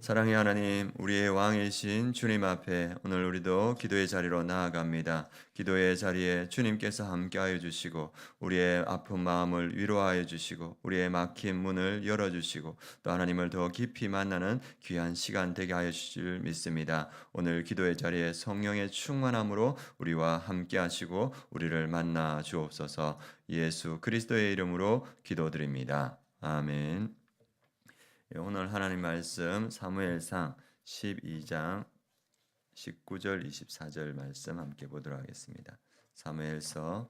사랑의 하나님, 우리의 왕이신 주님 앞에 오늘 우리도 기도의 자리로 나아갑니다. 기도의 자리에 주님께서 함께하여 주시고 우리의 아픈 마음을 위로하여 주시고 우리의 막힌 문을 열어주시고 또 하나님을 더 깊이 만나는 귀한 시간 되게 하여 주실 줄 믿습니다. 오늘 기도의 자리에 성령의 충만함으로 우리와 함께하시고 우리를 만나 주옵소서. 예수 그리스도의 이름으로 기도드립니다. 아멘. 오늘 하나님 말씀 사무엘상 12장 19절 24절 말씀 함께 보도록 하겠습니다. 사무엘상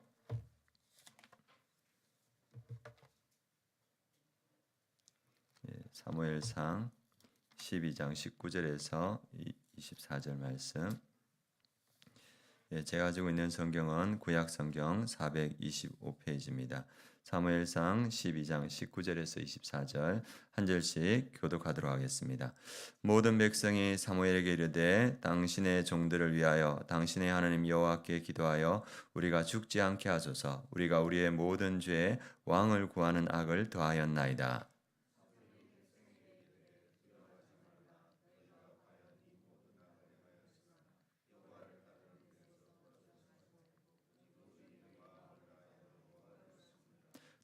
12장 19절에서 24절 말씀. 제가 가지고 있는 성경은 구약 성경 425페이지입니다. 사무엘상 12장 19절에서 24절 한 절씩 교독하도록 하겠습니다. 모든 백성이 사무엘에게 이르되 당신의 종들을 위하여 당신의 하나님 여호와께 기도하여 우리가 죽지 않게 하소서. 우리가 우리의 모든 죄에 왕을 구하는 악을 더하였나이다.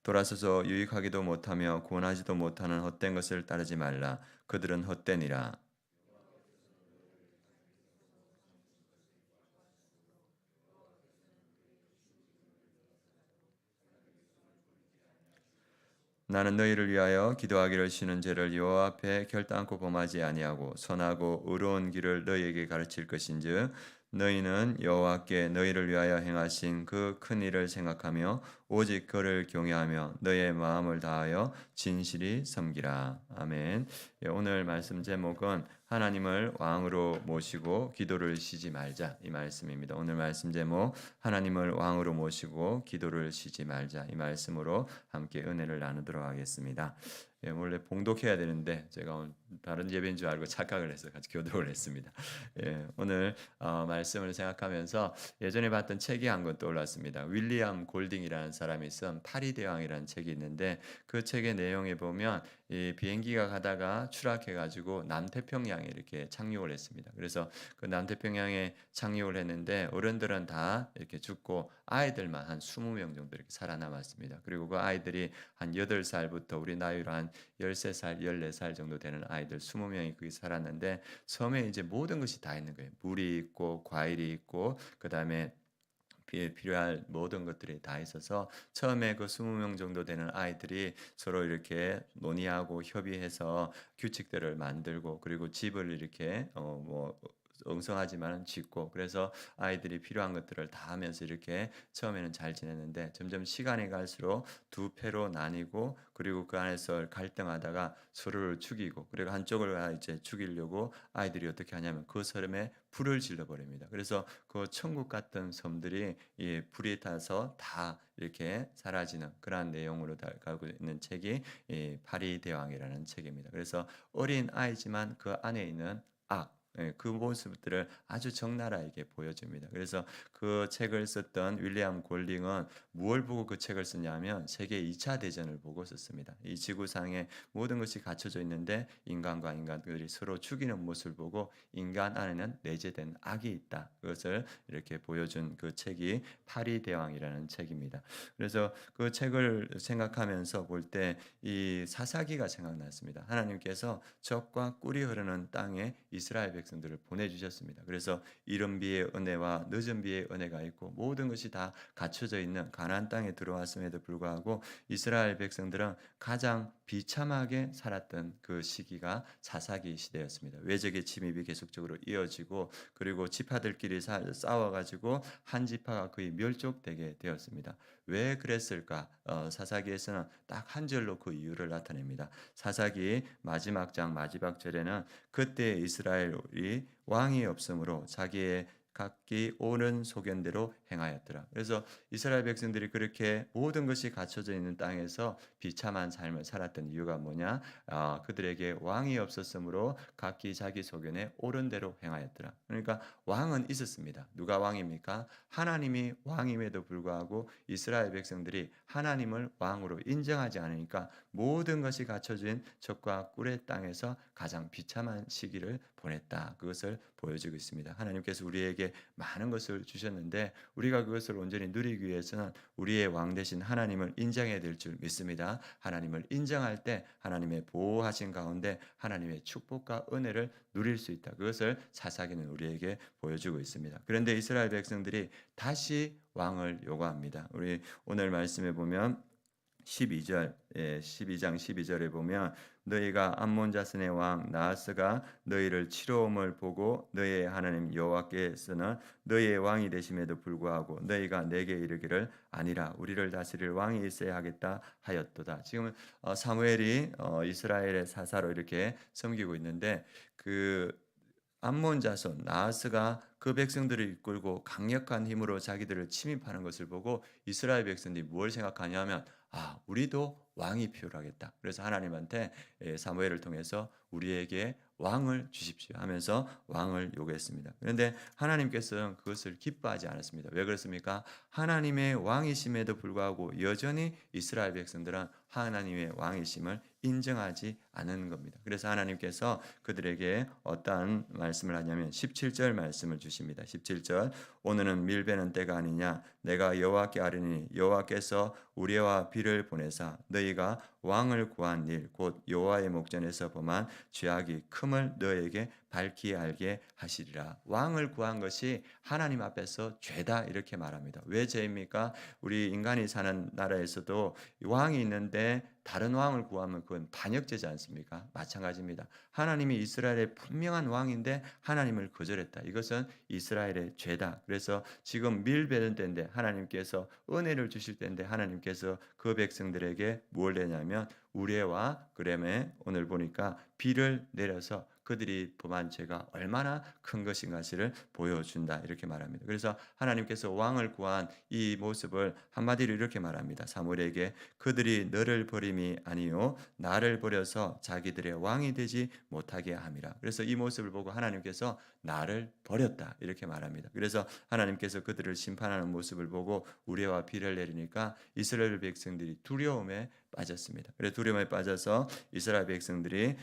돌아서서 유익하기도 못하며 구원하지도 못하는 헛된 것을 따르지 말라. 그들은 헛되니라. 나는 너희를 위하여 기도하기를 쉬는 죄를 여호와 앞에 결단코 범하지 아니하고 선하고 의로운 길을 너희에게 가르칠 것인즉 너희는 여호와께 너희를 위하여 행하신 그 큰 일을 생각하며 오직 그를 경외하며 너희의 마음을 다하여 진실이 섬기라. 아멘. 오늘 말씀 제목은 하나님을 왕으로 모시고 기도를 쉬지 말자, 이 말씀입니다. 오늘 말씀 제목 하나님을 왕으로 모시고 기도를 쉬지 말자, 이 말씀으로 함께 은혜를 나누도록 하겠습니다. 원래 봉독해야 되는데 제가 오늘 다른 예배인 줄 알고 착각을 해서 같이 교독을 했습니다. 오늘 말씀을 생각하면서 예전에 봤던 책이 한 권 떠올랐습니다. 윌리엄 골딩이라는 사람이 쓴 파리대왕이라는 책이 있는데 그 책의 내용에 보면 이 비행기가 가다가 추락해가지고 남태평양에 이렇게 착륙을 했습니다. 그래서 그 남태평양에 착륙을 했는데 어른들은 다 이렇게 죽고 아이들만 한 20명 정도 이렇게 살아남았습니다. 그리고 그 아이들이 한 8살부터 우리 나이로 한 13살, 14살 정도 되는 아이들 20명이 거기 살았는데 섬에 이제 모든 것이 다 있는 거예요. 물이 있고 과일이 있고 그다음에 필요할 모든 것들이 다 있어서 처음에 그 20명 정도 되는 아이들이 서로 이렇게 논의하고 협의해서 규칙들을 만들고 그리고 집을 이렇게 엉성하지만 짓고 그래서 아이들이 필요한 것들을 다 하면서 이렇게 처음에는 잘 지냈는데 점점 시간이 갈수록 두 패로 나뉘고 그리고 그 안에서 갈등하다가 서로를 죽이고 그리고 한쪽을 이제 죽이려고 아이들이 어떻게 하냐면 그 섬에 불을 질러 버립니다. 그래서 그 천국 같은 섬들이 이 불이 타서 다 이렇게 사라지는 그러한 내용으로 가고 있는 책이 이 파리대왕이라는 책입니다. 그래서 어린 아이지만 그 안에 있는 그 모습들을 아주 적나라하게 보여줍니다. 그래서 그 책을 썼던 윌리엄 골딩은 무엇을 보고 그 책을 썼냐면 세계 2차 대전을 보고 썼습니다. 이 지구상에 모든 것이 갖춰져 있는데 인간과 인간들이 서로 죽이는 모습을 보고 인간 안에는 내재된 악이 있다. 그것을 이렇게 보여준 그 책이 파리대왕이라는 책입니다. 그래서 그 책을 생각하면서 볼 때 이 사사기가 생각났습니다. 하나님께서 적과 꿀이 흐르는 땅에 이스라엘 백성들을 보내주셨습니다. 그래서 이른 비의 은혜와 늦은 비의 은혜가 있고 모든 것이 다 갖춰져 있는 가나안 땅에 들어왔음에도 불구하고 이스라엘 백성들은 가장 비참하게 살았던 그 시기가 사사기 시대였습니다. 외적의 침입이 계속적으로 이어지고 그리고 지파들끼리 싸워가지고 한 지파가 거의 멸족되게 되었습니다. 왜 그랬을까? 사사기에서는 딱 한 절로 그 이유를 나타냅니다. 사사기 마지막 장 마지막 절에는 그때 이스라엘이 왕이 없으므로 자기의 각기 옳은 소견대로 행하였더라. 그래서 이스라엘 백성들이 그렇게 모든 것이 갖춰져 있는 땅에서 비참한 삶을 살았던 이유가 뭐냐? 그들에게 왕이 없었으므로 각기 자기 소견에 옳은 대로 행하였더라. 그러니까 왕은 있었습니다. 누가 왕입니까? 하나님이 왕임에도 불구하고 이스라엘 백성들이 하나님을 왕으로 인정하지 않으니까 모든 것이 갖춰진 적과 꿀의 땅에서 가장 비참한 시기를 보냈다. 그것을 보여주고 있습니다. 하나님께서 우리에게 많은 것을 주셨는데 우리가 그것을 온전히 누리기 위해서는 우리의 왕 되신 하나님을 인정해야 될 줄 믿습니다. 하나님을 인정할 때 하나님의 보호하신 가운데 하나님의 축복과 은혜를 누릴 수 있다. 그것을 사사기는 우리에게 보여주고 있습니다. 그런데 이스라엘 백성들이 다시 왕을 요구합니다. 우리 오늘 말씀에 보면 12절, 12장 12절에 보면 너희가 암몬 자손의 왕 나하스가 너희를 치러옴을 보고 너희의 하나님 여호와께서는 너희의 왕이 되심에도 불구하고 너희가 내게 이르기를 아니라 우리를 다스릴 왕이 있어야 하겠다 하였도다. 지금 사무엘이 이스라엘의 사사로 이렇게 섬기고 있는데 그 암몬 자손 나하스가 그 백성들을 이끌고 강력한 힘으로 자기들을 침입하는 것을 보고 이스라엘 백성들이 뭘 생각하냐면 우리도 왕이 필요하겠다. 그래서 하나님한테 사무엘을 통해서 우리에게 왕을 주십시오 하면서 왕을 요구했습니다. 그런데 하나님께서는 그것을 기뻐하지 않았습니다. 왜 그렇습니까? 하나님의 왕이심에도 불구하고 여전히 이스라엘 백성들은 하나님의 왕이심을 인정하지 않은 겁니다. 그래서 하나님께서 그들에게 어떠한 말씀을 하냐면 17절 말씀을 주십니다. 17절 오늘은 밀베는 때가 아니냐 내가 여호와께 아뢰니 여호와께서 우레와 비를 보내사 너희가 왕을 구한 일 곧 여호와의 목전에서 범한 죄악이 큼을 너에게 밝히 알게 하시리라. 왕을 구한 것이 하나님 앞에서 죄다 이렇게 말합니다. 왜 죄입니까? 우리 인간이 사는 나라에서도 왕이 있는데 다른 왕을 구하면 그건 반역죄지 않습니까? 마찬가지입니다. 하나님이 이스라엘의 분명한 왕인데 하나님을 거절했다. 이것은 이스라엘의 죄다. 그래서 지금 밀베는 때인데 하나님께서 은혜를 주실 때인데 하나님께서 그 백성들에게 뭘 내냐면 우레와 그램에 오늘 보니까 비를 내려서 그들이 범한 죄가 얼마나 큰 것인가를 보여준다 이렇게 말합니다. 그래서 하나님께서 왕을 구한 이 모습을 한마디로 이렇게 말합니다. 사무엘에게 그들이 너를 버림이 아니요 나를 버려서 자기들의 왕이 되지 못하게 함이라. 그래서 이 모습을 보고 하나님께서 나를 버렸다 이렇게 말합니다. 그래서 하나님께서 그들을 심판하는 모습을 보고 우레와 비를 내리니까 이스라엘 백성들이 두려움에 빠졌습니다. 그래서 두려움에 빠져서 이스라엘 백성들이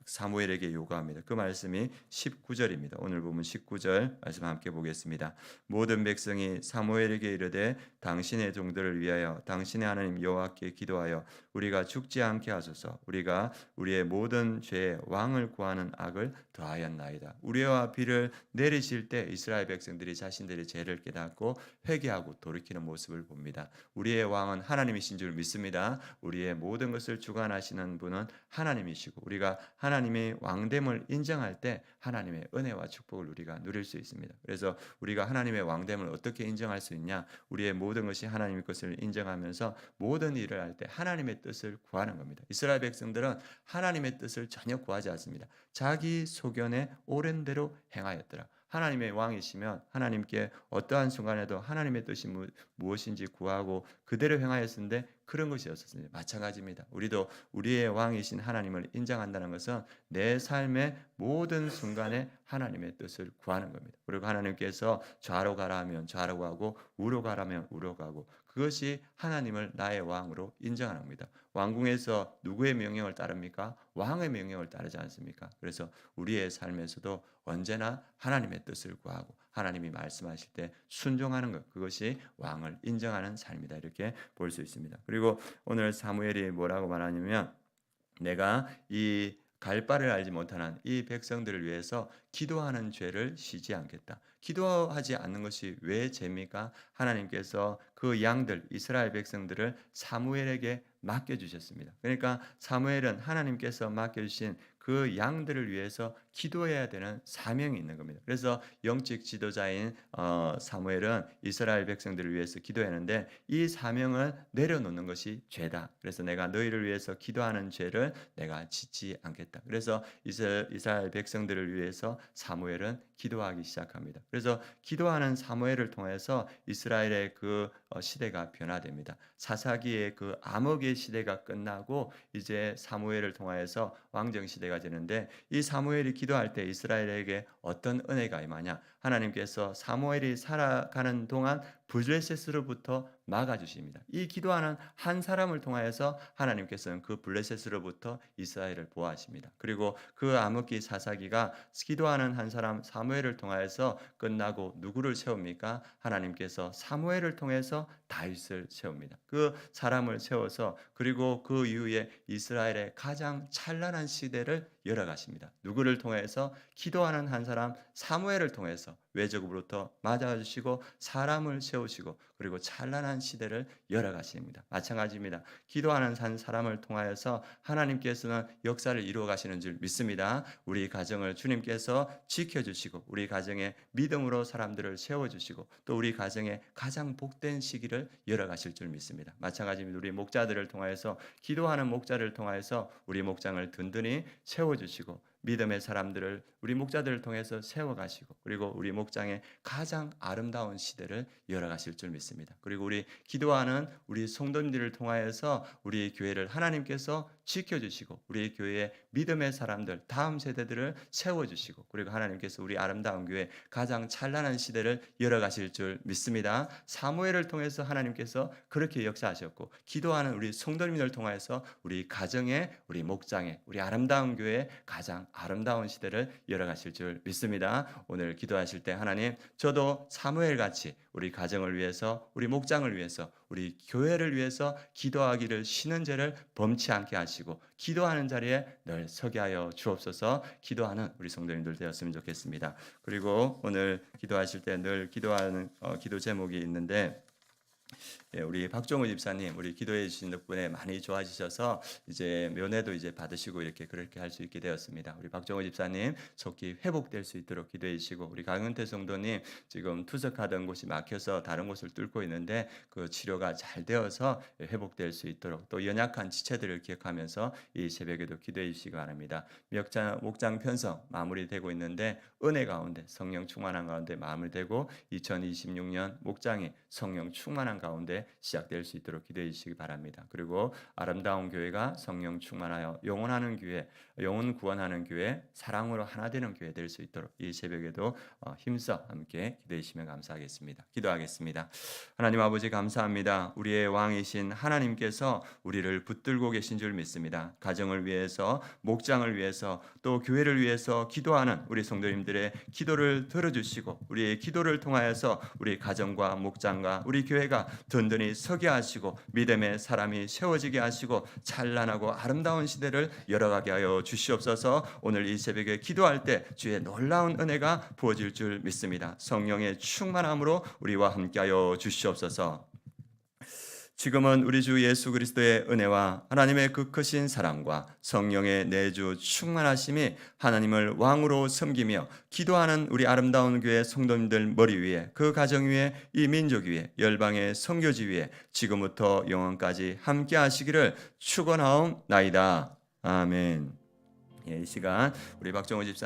사무엘에게 요구합니다. 그 말씀이 19절입니다. 오늘 보면 19절 말씀 함께 보겠습니다. 모든 백성이 사무엘에게 이르되 당신의 종들을 위하여 당신의 하나님 여호와께 기도하여 우리가 죽지 않게 하소서. 우리가 우리의 모든 죄에 왕을 구하는 악을 더하였나이다. 우레와 비를 내리실 때 이스라엘 백성들이 자신들의 죄를 깨닫고 회개하고 돌이키는 모습을 봅니다. 우리의 왕은 하나님이신 줄 믿습니다. 우리의 모든 것을 주관하시는 분은 하나님이시고 우리가 하나님의 왕됨을 인정할 때 하나님의 은혜와 축복을 우리가 누릴 수 있습니다. 그래서 우리가 하나님의 왕됨을 어떻게 인정할 수 있냐? 우리의 모든 것이 하나님의 것을 인정하면서 모든 일을 할 때 하나님의 뜻을 구하는 겁니다. 이스라엘 백성들은 하나님의 뜻을 전혀 구하지 않습니다. 자기 소견에 옳은 대로 행하였더라. 하나님의 왕이시면 하나님께 어떠한 순간에도 하나님의 뜻이 무엇인지 구하고 그대로 행하였는데 그런 것이 없었습니다. 마찬가지입니다. 우리도 우리의 왕이신 하나님을 인정한다는 것은 내 삶의 모든 순간에 하나님의 뜻을 구하는 겁니다. 그리고 하나님께서 좌로 가라 하면 좌로 가고 우로 가라면 우로 가고 그것이 하나님을 나의 왕으로 인정하는 겁니다. 왕궁에서 누구의 명령을 따릅니까? 왕의 명령을 따르지 않습니까? 그래서 우리의 삶에서도 언제나 하나님의 뜻을 구하고 하나님이 말씀하실 때 순종하는 것, 그것이 왕을 인정하는 삶이다 이렇게 볼 수 있습니다. 그리고 오늘 사무엘이 뭐라고 말하냐면 내가 이 갈 바를 알지 못하는 이 백성들을 위해서 기도하는 죄를 쉬지 않겠다. 기도하지 않는 것이 왜 죄입니까? 하나님께서 그 양들 이스라엘 백성들을 사무엘에게 맡겨주셨습니다. 그러니까 사무엘은 하나님께서 맡겨주신 그 양들을 위해서 기도해야 되는 사명이 있는 겁니다. 그래서 영적 지도자인 사무엘은 이스라엘 백성들을 위해서 기도했는데 이 사명을 내려놓는 것이 죄다. 그래서 내가 너희를 위해서 기도하는 죄를 내가 짓지 않겠다. 그래서 이스라엘 백성들을 위해서 사무엘은 기도하기 시작합니다. 그래서 기도하는 사무엘을 통해서 이스라엘의 그 시대가 변화됩니다. 사사기의 그 암흑의 시대가 끝나고 이제 사무엘을 통하여서 왕정 시대가 되는데 이 사무엘이 기도할 때 이스라엘에게 어떤 은혜가 임하냐? 하나님께서 사무엘이 살아가는 동안 블레셋으로부터 막아주십니다. 이 기도하는 한 사람을 통하여서 하나님께서는 그 블레셋으로부터 이스라엘을 보호하십니다. 그리고 그 암흑기 사사기가 기도하는 한 사람 사무엘을 통하여서 끝나고 누구를 세웁니까? 하나님께서 사무엘을 통해서 다윗을 세웁니다. 그 사람을 세워서 그리고 그 이후에 이스라엘의 가장 찬란한 시대를 열어가십니다. 누구를 통해서? 기도하는 한 사람 사무엘을 통해서 외적으로부터 맞아주시고 사람을 세우시고 그리고 찬란한 시대를 열어가십니다. 마찬가지입니다. 기도하는 한 사람을 통하여서 하나님께서는 역사를 이루어 가시는 줄 믿습니다. 우리 가정을 주님께서 지켜주시고 우리 가정에 믿음으로 사람들을 세워주시고 또 우리 가정에 가장 복된 시기를 열어가실 줄 믿습니다. 마찬가지입니다. 우리 목자들을 통하여서 기도하는 목자를 통하여서 우리 목장을 든든히 세워주시고 믿음의 사람들을 우리 목자들을 통해서 세워가시고 그리고 우리 목장의 가장 아름다운 시대를 열어가실 줄 믿습니다. 그리고 우리 기도하는 우리 성도님들을 통하여서 우리 교회를 하나님께서 지켜주시고 우리 교회의 믿음의 사람들 다음 세대들을 세워주시고 그리고 하나님께서 우리 아름다운 교회 가장 찬란한 시대를 열어가실 줄 믿습니다. 사무엘을 통해서 하나님께서 그렇게 역사하셨고 기도하는 우리 성도님들을 통해서 우리 가정에 우리 목장에 우리 아름다운 교회에 가장 아름다운 시대를 열어가실 줄 믿습니다. 오늘 기도하실 때 하나님 저도 사무엘 같이 우리 가정을 위해서 우리 목장을 위해서 우리 교회를 위해서 기도하기를 쉬는 죄를 범치 않게 하시고 기도하는 자리에 늘 서게 하여 주옵소서. 기도하는 우리 성도님들 되었으면 좋겠습니다. 그리고 오늘 기도하실 때 늘 기도하는 기도 제목이 있는데 우리 박종우 집사님 우리 기도해 주신 덕분에 많이 좋아지셔서 이제 면회도 이제 받으시고 이렇게 그렇게 할 수 있게 되었습니다. 우리 박종우 집사님 속히 회복될 수 있도록 기도해 주시고 우리 강은태 성도님 지금 투석하던 곳이 막혀서 다른 곳을 뚫고 있는데 그 치료가 잘 되어서 회복될 수 있도록 또 연약한 지체들을 기억하면서 이 새벽에도 기도해 주시기 바랍니다. 목장 편성 마무리되고 있는데 은혜 가운데 성령 충만한 가운데 마무리되고 2026년 목장이 성령 충만한 가운데 시작될 수 있도록 기도해 주시기 바랍니다. 그리고 아름다운 교회가 성령 충만하여 영원하는 교회, 영혼 구원하는 교회, 사랑으로 하나 되는 교회 될 수 있도록 이 새벽에도 힘써 함께 기도해 주시면 감사하겠습니다. 기도하겠습니다. 하나님 아버지 감사합니다. 우리의 왕이신 하나님께서 우리를 붙들고 계신 줄 믿습니다. 가정을 위해서, 목장을 위해서, 또 교회를 위해서 기도하는 우리 성도님들의 기도를 들어주시고 우리의 기도를 통하여서 우리 가정과 목장과 우리 교회가 든든히 서게 하시고 믿음의 사람이 세워지게 하시고 찬란하고 아름다운 시대를 열어가게 하여 주시옵소서. 오늘 이 새벽에 기도할 때 주의 놀라운 은혜가 부어질 줄 믿습니다. 성령의 충만함으로 우리와 함께하여 주시옵소서. 지금은 우리 주 예수 그리스도의 은혜와 하나님의 그 크신 사랑과 성령의 내주 충만하심이 하나님을 왕으로 섬기며 기도하는 우리 아름다운 교회 성도님들 머리 위에 그 가정 위에 이 민족 위에 열방의 선교지 위에 지금부터 영원까지 함께 하시기를 축원하옵나이다. 아멘. 이 시간 우리 박정호 집사님